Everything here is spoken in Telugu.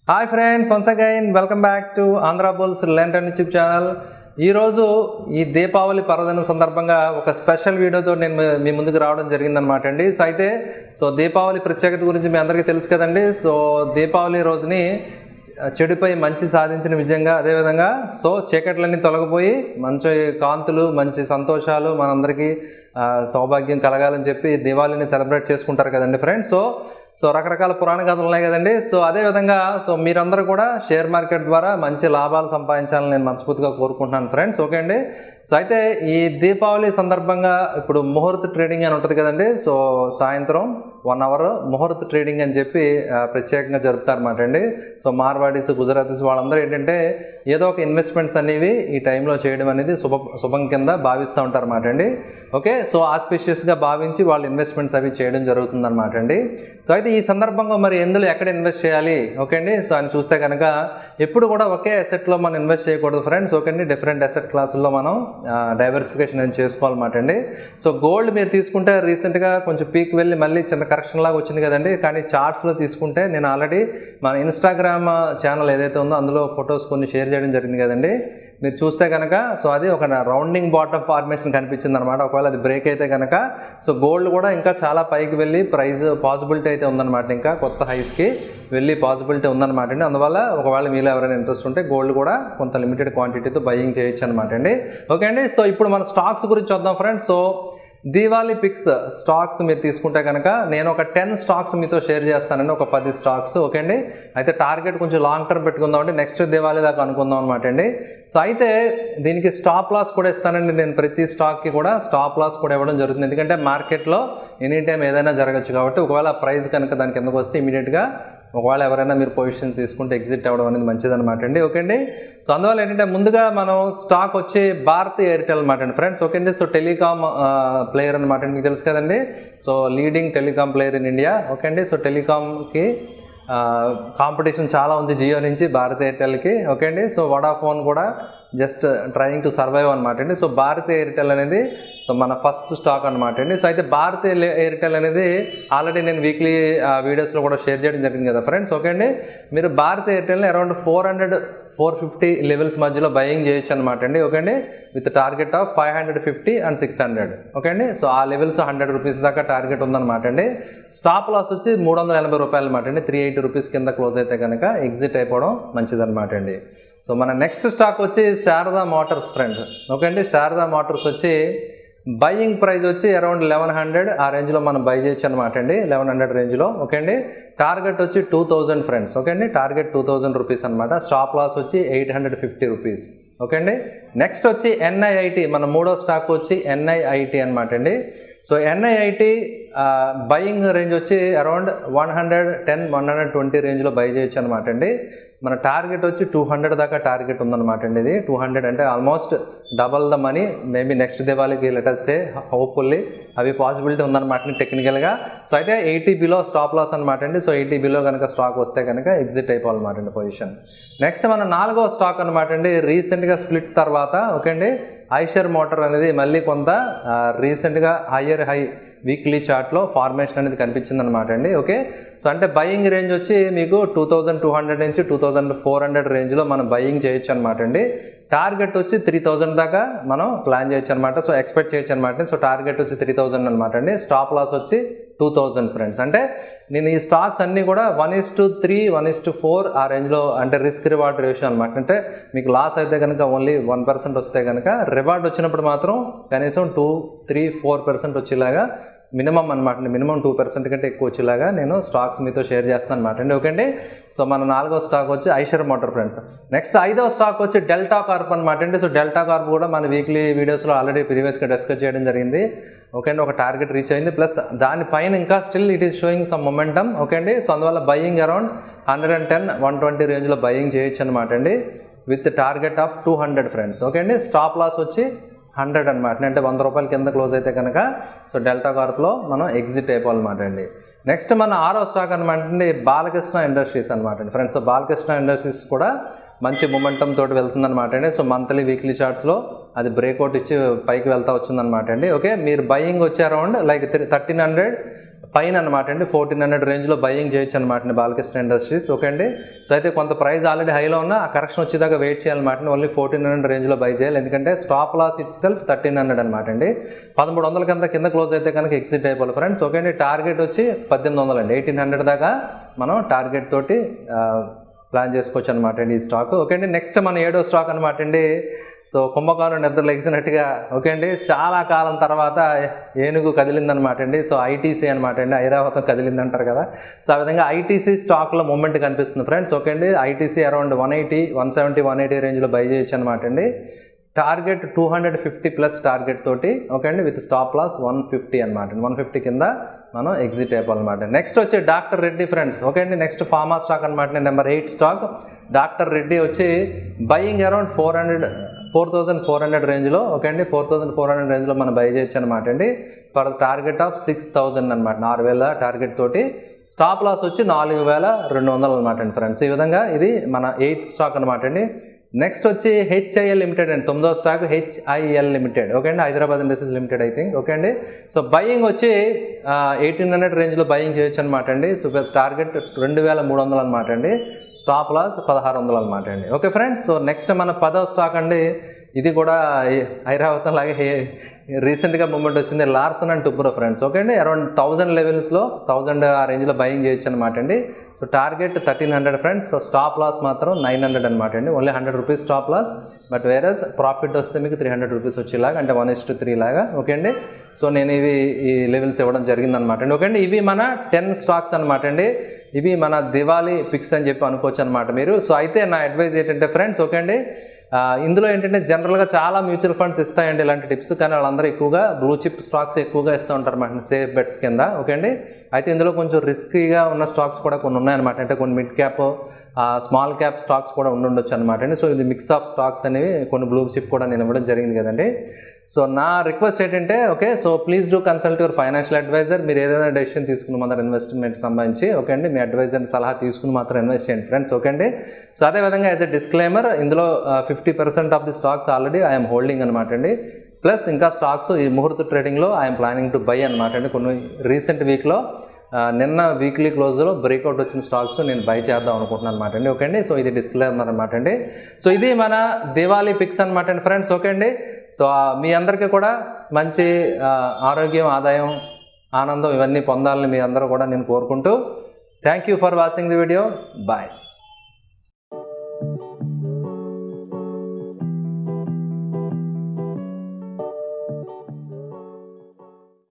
Hi friends, once again welcome back to Andhra bulls land and YouTube channel. ఈరోజు ఈ దీపావళి పర్వదినం సందర్భంగా ఒక స్పెషల్ వీడియోతో నేను మీ ముందుకు రావడం జరిగిందనమాట అండి. సో దీపావళి ప్రత్యేకత గురించి మీ అందరికీ తెలుసు కదండి. సో దీపావళి రోజుని చెడుపై మంచి సాధించిన విజయంగా, అదేవిధంగా చీకట్లన్నీ తొలగిపోయి మంచి కాంతులు, మంచి సంతోషాలు మనందరికీ సౌభాగ్యం కలగాలని చెప్పి దీపావళిని సెలబ్రేట్ చేసుకుంటారు కదండి ఫ్రెండ్స్. సో రకరకాల పురాణ కథలు ఉన్నాయి కదండి. అదేవిధంగా మీరందరూ కూడా షేర్ మార్కెట్ ద్వారా మంచి లాభాలు సంపాదించాలని నేను మనస్ఫూర్తిగా కోరుకుంటున్నాను ఫ్రెండ్స్. ఓకే అండి. అయితే ఈ దీపావళి సందర్భంగా ఇప్పుడు ముహూర్త ట్రేడింగ్ అని ఉంటుంది కదండి. సాయంత్రం 1 అవర్ ముహూర్త ట్రేడింగ్ అని చెప్పి ప్రత్యేకంగా జరుపుతారన్నమాట అండి. మార్వాడీస్, గుజరాతీస్ వాళ్ళందరూ ఏంటంటే ఏదో ఒక ఇన్వెస్ట్మెంట్స్ అనేవి ఈ టైంలో చేయడం అనేది శుభం కింద భావిస్తూ ఉంటారు అన్నమాట అండి. ఓకే, ఆస్పిషియస్గా భావించి వాళ్ళు ఇన్వెస్ట్మెంట్స్ అవి చేయడం జరుగుతుందన్నమాట అండి. అయితే ఈ సందర్భంగా మరి ఎందులో ఎక్కడ ఇన్వెస్ట్ చేయాలి? ఓకే అండి. అని చూస్తే కనుక ఎప్పుడు కూడా ఒకే అసెట్లో మనం ఇన్వెస్ట్ చేయకూడదు ఫ్రెండ్స్. ఓకే అండి. డిఫరెంట్ అసెట్ క్లాసుల్లో మనం డైవర్సిఫికేషన్ అనేది చేసుకోవాలన్నమాట అండి. గోల్డ్ మీరు తీసుకుంటే రీసెంట్గా కొంచెం పీక్ వెళ్ళి మళ్ళీ చిన్న కరెక్షన్ లాగా వచ్చింది కదండి. కానీ చార్ట్స్లో తీసుకుంటే నేను ఆల్రెడీ మన ఇన్స్టాగ్రామ్ ఛానల్ ఏదైతే ఉందో అందులో ఫొటోస్ కొన్ని షేర్ చేయడం జరిగింది కదండి. మీరు చూస్తే కనుక అది ఒక రౌండింగ్ బాటమ్ ఫార్మేషన్ కనిపించింది అనమాట. ఒకవేళ అది బ్రేక్ అయితే కనుక గోల్డ్ కూడా ఇంకా చాలా పైకి వెళ్ళి ప్రైస్ పాసిబిలిటీ అయితే ఉందన్నమాట. ఇంకా కొత్త హైస్కి వెళ్ళి పాసిబిలిటీ ఉందన్నమాట అండి. అందువల్ల ఒకవేళ మీలో ఎవరైనా ఇంట్రెస్ట్ ఉంటే గోల్డ్ కూడా కొంత లిమిటెడ్ క్వాంటిటీతో బయింగ్ చేయొచ్చు అనమాట అండి. ఓకే అండి. ఇప్పుడు మన స్టాక్స్ గురించి వద్దాం ఫ్రెండ్స్. దీవాళీ పిక్స్ స్టాక్స్ మీరు తీసుకుంటే కనుక నేను ఒక 10 స్టాక్స్ మీతో షేర్ చేస్తానండి, ఒక 10 స్టాక్స్. ఓకే అండి. అయితే టార్గెట్ కొంచెం లాంగ్ టర్మ్ పెట్టుకుందామండి, నెక్స్ట్ దీవాళీ దాకా అనుకుందాం అనమాట అండి. అయితే దీనికి స్టాప్ లాస్ కూడా ఇస్తానండి. నేను ప్రతి స్టాక్కి కూడా స్టాప్ లాస్ కూడా ఇవ్వడం జరుగుతుంది. ఎందుకంటే మార్కెట్లో ఎనీ టైం ఏదైనా జరగచ్చు కాబట్టి ఒకవేళ ప్రైస్ కనుక దాని కిందకు వస్తే ఇమీడియట్గా ఒకవేళ ఎవరైనా మీరు పొజిషన్ తీసుకుంటే ఎగ్జిట్ అవ్వడం అనేది మంచిదన్నమాట అండి. ఓకే అండి. అందువల్ల ఏంటంటే ముందుగా మనం స్టాక్ వచ్చి భారతి ఎయిర్టెల్ అనమాట అండి ఫ్రెండ్స్. ఓకే అండి. టెలికామ్ ప్లేయర్ అనమాట అండి, మీకు తెలుసు కదండి. Leading telecom player in India. Okay అండి. టెలికామ్కి కాంపిటీషన్ చాలా ఉంది జియో నుంచి భారతి ఎయిర్టెల్కి. ఓకే అండి. వడాఫోన్ కూడా జస్ట్ ట్రయింగ్ టు సర్వైవ్ అనమాట అండి. భారతి ఎయిర్టెల్ అనేది మన ఫస్ట్ స్టాక్ అనమాట అండి. అయితే భారతి ఎయిర్టెల్ అనేది ఆల్రెడీ నేను వీక్లీ వీడియోస్లో కూడా షేర్ చేయడం జరిగింది కదా ఫ్రెండ్స్. ఓకే అండి. మీరు భారతి ఎయిర్టెల్ని అరౌండ్ 400-450 లెవెల్స్ మధ్యలో బయింగ్ చేయొచ్చు అనమాట అండి. ఓకే అండి. With target of 550 and 600. Okay అండి. ఆ లెవెల్స్ 100 రూపీస్ దాకా టార్గెట్ ఉందన్నమాట అండి. స్టాప్ లాస్ వచ్చి 380 రూపాయలు అనమాట అండి. 380 రూపీస్ కింద క్లోజ్ అయితే కనుక ఎగ్జిట్ అయిపోవడం మంచిదన్నమాట అండి. మన నెక్స్ట్ స్టాక్ వచ్చి శారదా మోటార్స్ ఫ్రెండ్స్. ఓకే అండి. శారదా మోటార్స్ వచ్చి బయింగ్ ప్రైస్ వచ్చి అరౌండ్ 1100 ఆ రేంజ్లో మనం బై చేయొచ్చు అనమాట అండి. 1100 రేంజ్లో. ఓకే అండి. టార్గెట్ వచ్చి 2000 ఫ్రెండ్స్. ఓకే అండి. టార్గెట్ 2000 రూపీస్ అనమాట. స్టాప్ లాస్ వచ్చి 850 రూపీస్. ఓకే అండి. నెక్స్ట్ వచ్చి ఎన్ఐఐటి, మన మూడో స్టాక్ వచ్చి ఎన్ఐఐటి అనమాట అండి. ఎన్ఐఐటి బయింగ్ రేంజ్ వచ్చి అరౌండ్ 110-120 రేంజ్లో బై చేయొచ్చు అనమాట అండి. మన టార్గెట్ వచ్చి 200 దాకా టార్గెట్ ఉందన్నమాట అండి. ఇది 200 అంటే almost double the money. Maybe next దివాళీకి లెటర్స్ సే హోప్ఫుల్లీ అవి పాసిబిలిటీ ఉందన్నమాట టెక్నికల్గా. అయితే 80 బిలో స్టాప్ లాస్ అనమాట అండి. 80 బిలో కనుక స్టాక్ వస్తే కనుక ఎగ్జిట్ అయిపోవాలన్నమాట అండి పొజిషన్. నెక్స్ట్ మన 4వ స్టాక్ అనమాట అండి. రీసెంట్గా స్ప్లిట్ తర్వాత ఓకే అండి ఐషర్ మోటార్ అనేది మళ్ళీ కొంత రీసెంట్గా హయ్యర్ హై వీక్లీ చార్ట్లో ఫార్మేషన్ అనేది కనిపించింది అనమాట అండి. ఓకే. అంటే బయింగ్ రేంజ్ వచ్చి మీకు 2200 నుంచి 2400 రేంజ్లో మనం బయింగ్ చేయొచ్చు అనమాట అండి. టార్గెట్ వచ్చి 3000 దాకా మనం ప్లాన్ చేయొచ్చు అనమాట. ఎక్స్పెక్ట్ చేయొచ్చు అనమాట. టార్గెట్ వచ్చి 3000 అనమాట అండి. స్టాప్ లాస్ వచ్చి 2000 ఫ్రెండ్స్. అంటే నేను ఈ స్టాక్స్ అన్నీ కూడా 1:3, 1:4 ఆ రేంజ్లో, అంటే రిస్క్ రివార్డ్ రేషియో అనమాట. అంటే మీకు లాస్ అయితే కనుక ఓన్లీ 1% వస్తే కనుక, రివార్డ్ వచ్చినప్పుడు మాత్రం కనీసం 2-3-4% వచ్చేలాగా మినిమం అనమాట అండి. మినిమం 2% కంటే ఎక్కువ వచ్చేలాగా నేను స్టాక్స్ మీతో షేర్ చేస్తాను అనమాట అండి. ఓకే అండి. మన 4వ స్టాక్ వచ్చి ఐషర్ మోటార్ ఫ్రెండ్స్. నెక్స్ట్ 5వ స్టాక్ వచ్చి డెల్టా కార్ప్ అనమాట అండి. డెల్టా కార్ప్ కూడా మన వీక్లీ వీడియోస్లో ఆల్రెడీ ప్రీవియస్గా డిస్కస్ చేయడం జరిగింది. ఓకే అండి. ఒక టార్గెట్ రీచ్ అయింది, ప్లస్ దానిపైన ఇంకా still it is showing some momentum. Okay అండి. అందువల్ల బయింగ్ అరౌండ్ 110-120 రేంజ్లో బయింగ్ చేయొచ్చు అనమాట అండి. With target of 200 friends. Okay అండి. స్టాప్ లాస్ వచ్చి 100 అనమాట. అంటే 100 రూపాయల కింద క్లోజ్ అయితే కనుక డెల్టా కార్ప్లో మనం ఎగ్జిట్ అయిపోవాలన్నమాట అండి. నెక్స్ట్ మన 6వ స్టాక్ అనమాట అండి బాలకృష్ణ ఇండస్ట్రీస్ అనమాట అండి ఫ్రెండ్స్. బాలకృష్ణ ఇండస్ట్రీస్ కూడా మంచి మొమెంటమ్ తోటి వెళ్తుందన్నమాట అండి. మంత్లీ వీక్లీ చార్ట్స్లో అది బ్రేక్అవుట్ ఇచ్చి పైకి వెళ్తా వచ్చిందనమాట అండి. ఓకే. మీరు బయింగ్ వచ్చి అరౌండ్ లైక్ 1300 పైన అనమాట అండి 1400 రేంజ్లో బయింగ్ చేయొచ్చు అనమాట అండి బాలకృష్ణ ఇండస్ట్రీస్. ఓకే అండి. సో అయితే కొంత ప్రైస్ ఆల్రెడీ హైలో ఉన్న ఆ కరెక్షన్ వచ్చేదాకా వెయిట్ చేయాలన్నమాట అండి. ఓన్లీ 1400 రేంజ్లో బై చేయాలి, ఎందుకంటే స్టాప్ లాస్ ఇట్ సెల్ఫ్ 1300 అనమాట అండి. 1300 కింద క్లోజ్ అయితే కనుక ఎగ్జిట్ అయిపోవాలి ఫ్రెండ్స్. ఓకే అండి. టార్గెట్ వచ్చి 1800 అండి. 1800 దాకా మనం టార్గెట్ తోటి ప్లాన్ చేసుకోవచ్చు అనమాట అండి ఈ స్టాక్. ఓకే అండి. నెక్స్ట్ మన 7వ స్టాక్ అనమాట అండి. సో కుంభకోణం నిద్ర లెగిసినట్టుగా ఓకే అండి చాలా కాలం తర్వాత ఏనుగు కదిలిందనమాట అండి. సో ఐటీసీ అనమాట అండి, ఐరావతం కదిలింది అంటారు కదా. సో ఆ విధంగా ఐటీసీ స్టాక్లో మూమెంట్ కనిపిస్తుంది ఫ్రెండ్స్. ఓకే అండి. ఐటీసీ అరౌండ్ 180, 170, 180 రేంజ్లో బై చేయొచ్చు అనమాట అండి. టార్గెట్ 250+ టార్గెట్ తోటి ఓకే అండి, విత్ స్టాప్ లాస్ 150 అనమాట. 150 కింద మనం ఎగ్జిట్ అయిపోవాలన్నమాట. నెక్స్ట్ వచ్చి డాక్టర్ రెడ్డి ఫ్రెండ్స్. ఓకే అండి. నెక్స్ట్ ఫార్మా స్టాక్ అనమాట. నెంబర్ 8 స్టాక్ డాక్టర్ రెడ్డి వచ్చి బయింగ్ అరౌండ్ 4,400 రేంజ్లో. ఓకే అండి. 4,400 రేంజ్లో మనం బై చేయొచ్చు అనమాట అండి. ఫర్ టార్గెట్ ఆఫ్ 6,000 అనమాట. 4,000 టార్గెట్ తోటి స్టాప్ లాస్ వచ్చి 4,200 అనమాట అండి ఫ్రెండ్స్. ఈ విధంగా ఇది మన 8th స్టాక్ అనమాట అండి. నెక్స్ట్ వచ్చి HIL లిమిటెడ్ అండి. 9వ స్టాక్ HIL లిమిటెడ్. ఓకే అండి. Hyderabad industries limited I think. Okay అండి. సో బయింగ్ వచ్చి 1800 రేంజ్లో బయింగ్ చేయొచ్చు అనమాట అండి. సో టార్గెట్ 2300 అనమాట అండి. స్టాప్ లాస్ 1600 అనమాట అండి. Okay friends. సో నెక్స్ట్ మన 10వ స్టాక్ అండి. ఇది కూడా ఐరావతం లాగే రీసెంట్గా మూమెంట్ వచ్చింది, Larsen and Toubro friends. Okay అండి. అరౌండ్ 1000 లెవెల్స్లో 1000 ఆ రేంజ్లో బయింగ్ చేయొచ్చు అనమాట అండి. So target 1300 friends. So stop loss మాత్రం 900 అనమాట అండి. Only 100 rupees stop loss, but whereas profit వస్తే మీకు 300 రూపీస్ వచ్చేలాగా, అంటే 1:3 లాగా. ఓకే అండి. సో నేను ఇవి ఈ లెవెల్స్ ఇవ్వడం జరిగిందనమాట అండి. ఓకే అండి. ఇవి మన 10 స్టాక్స్ అనమాట అండి. ఇవి మన దివాళీ పిక్స్ అని చెప్పి అనుకోవచ్చు అనమాట మీరు. సో అయితే నా అడ్వైజ్ ఏంటంటే ఫ్రెండ్స్, ఓకే అండి, ఇందులో ఏంటంటే జనరల్గా చాలా మ్యూచువల్ ఫండ్స్ ఇస్తాయండి ఇలాంటి టిప్స్, కానీ వాళ్ళందరూ ఎక్కువగా బ్లూ చిప్ స్టాక్స్ ఎక్కువగా ఇస్తూ ఉంటారు అన్నమాట, సేఫ్ బెట్స్ కింద. ఓకే అండి. అయితే ఇందులో కొంచెం రిస్కీగా ఉన్న స్టాక్స్ కూడా కొన్ని ఉన్నాయన్నమాట. అంటే కొన్ని mid cap, small cap stocks కూడా ఉండొచ్చు అనమాట అండి. సో ఇది మిక్స్ ఆఫ్ స్టాక్స్ అనేవి కొన్ని బ్లూ చిప్ కూడా నేను ఇవ్వడం జరిగింది కదండి. సో నా రిక్వెస్ట్ ఏంటంటే, okay, so please do consult your financial advisor. మీరు ఏదైనా డెసిషన్ తీసుకుని మాత్రం ఇన్వెస్ట్మెంట్ సంబంధించి ఓకే అండి, మీ అడ్వైజర్ని సలహా తీసుకుని మాత్రం ఇన్వెస్ట్ చేయండి ఫ్రెండ్స్. ఓకే అండి. సో అదేవిధంగా యాజ్ ఎ డిస్క్లైమర్, ఇందులో 50% of the stocks already I'm holding అనమాట అండి. ప్లస్ ఇంకా స్టాక్స్ ఈ ముహూర్త ట్రేడింగ్లో ఐఎమ్ ప్లానింగ్ టు బై అనమాట అండి. కొన్ని రీసెంట్ వీక్లో నిన్న వీక్లీ క్లోజ్లో బ్రేక్అవుట్ వచ్చిన స్టాక్స్ నేను బై చేద్దాం అనుకుంటున్నాను అనమాట అండి. ఓకే అండి. సో ఇది డిస్క్లైమర్ అనమాట అండి. సో ఇది మన దివాళీ పిక్స్ అనమాట అండి ఫ్రెండ్స్. ఓకే అండి. సో మీ అందరికీ కూడా మంచి ఆరోగ్యం, ఆదాయం, ఆనందం ఇవన్నీ పొందాలని మీ అందరూ కూడా నేను కోరుకుంటూ, thank you for watching the video. Bye.